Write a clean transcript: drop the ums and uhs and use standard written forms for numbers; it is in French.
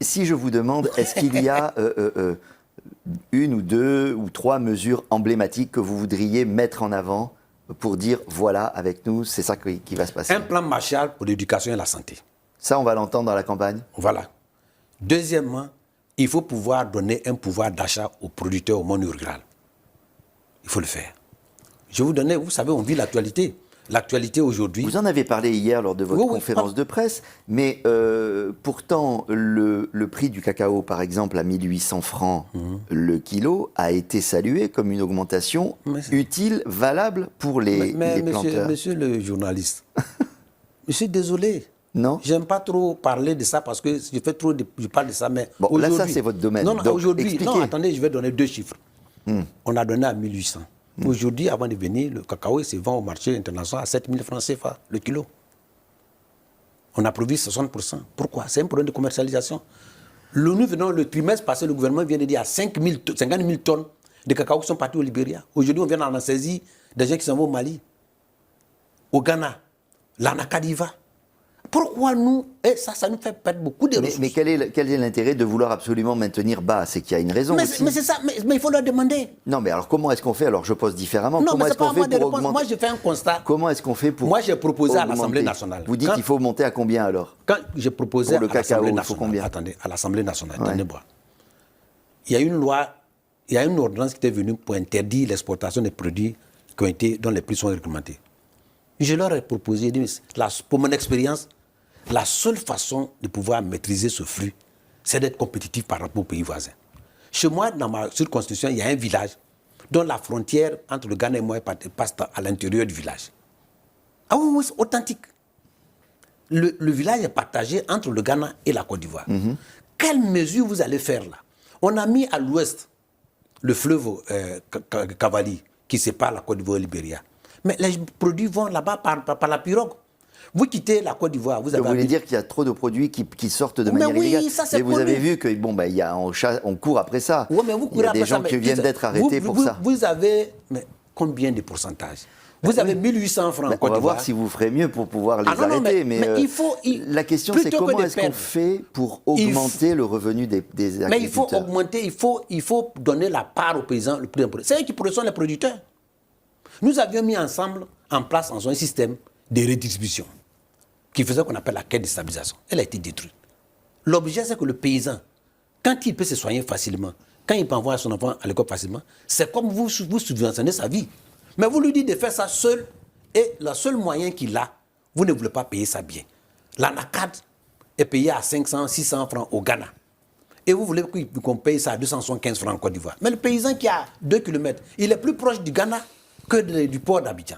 Si je vous demande, est-ce qu'il y a une ou deux ou trois mesures emblématiques que vous voudriez mettre en avant pour dire, voilà, avec nous, c'est ça qui va se passer? Un plan Marshall pour l'éducation et la santé. Ça, on va l'entendre dans la campagne? Voilà. Deuxièmement, il faut pouvoir donner un pouvoir d'achat aux producteurs au monde rural. Il faut le faire. Je vais vous donner, vous savez, on vit l'actualité. L'actualité aujourd'hui... Vous en avez parlé hier lors de votre conférence de presse, mais pourtant, le prix du cacao, par exemple, à 1800 francs le kilo, a été salué comme une augmentation utile, valable pour les planteurs. Monsieur le journaliste, je suis désolé. Non. J'aime pas trop parler de ça parce que je parle de ça, mais bon, là, ça, c'est votre domaine. Non, aujourd'hui, non, attendez, je vais donner deux chiffres. On a donné à 1800. Aujourd'hui, avant de venir, le cacao se vend au marché international à 7000 francs CFA le kilo. On a produit 60%. Pourquoi? C'est un problème de commercialisation. Le trimestre passé, le gouvernement vient de dire à 50 000 tonnes de cacao qui sont partis au Libéria. Aujourd'hui, on vient d'en saisir des gens qui s'en vont au Mali, au Ghana, l'Anacadiva. Pourquoi nous, et ça nous fait perdre beaucoup de ressources. Mais quel est l'intérêt de vouloir absolument maintenir bas? C'est qu'il y a une raison aussi. Mais c'est ça, mais il faut leur demander. Non, mais alors comment est-ce qu'on fait? Alors je pose différemment. Non, comment mais est-ce qu'on fait pour augmenter? Moi, je fais un constat. Comment est-ce qu'on fait pour Moi, j'ai proposé augmenter? à l'Assemblée nationale. Vous dites qu'il faut monter à combien alors? Quand j'ai proposé pour le cacao, il faut combien? Attendez, à l'Assemblée nationale, attendez-moi. Il y a une loi, il y a une ordonnance qui était venue pour interdire l'exportation des produits dont les prix sont réglementés. Je leur ai proposé, pour mon expérience, la seule façon de pouvoir maîtriser ce flux, c'est d'être compétitif par rapport aux pays voisins. Chez moi, dans ma circonscription, il y a un village dont la frontière entre le Ghana et moi passe à l'intérieur du village. Ah oui, c'est authentique. Le village est partagé entre le Ghana et la Côte d'Ivoire. Quelle mesure vous allez faire là? On a mis à l'ouest le fleuve Cavali qui sépare la Côte d'Ivoire et le Libéria. Mais les produits vont là-bas par la pirogue. Vous quittez la Côte d'Ivoire, vous voulez dire qu'il y a trop de produits qui sortent de manière illégale. Mais vous avez vu que on court après ça. Oui, mais vous il y a des gens qui viennent d'être arrêtés pour ça. Vous avez combien de pourcentage? Vous avez 1800 francs en Côte d'Ivoire. On va voir si vous ferez mieux pour pouvoir les arrêter. Mais la question, c'est comment est-ce qu'on fait pour augmenter le revenu des agriculteurs? Mais il faut augmenter, il faut donner la part aux paysans le plus important. C'est eux qui sont les producteurs. Nous avions mis ensemble en place un système de redistribution qui faisait qu'on appelle la caisse de stabilisation. Elle a été détruite. L'objet, c'est que le paysan, quand il peut se soigner facilement, quand il peut envoyer son enfant à l'école facilement, c'est comme vous subventionnez sa vie. Mais vous lui dites de faire ça seul, et le seul moyen qu'il a, vous ne voulez pas payer ça bien. L'anacad est payé à 500, 600 francs au Ghana. Et vous voulez qu'on paye ça à 275 francs en Côte d'Ivoire. Mais le paysan qui a 2 km, il est plus proche du Ghana que du port d'Abidjan.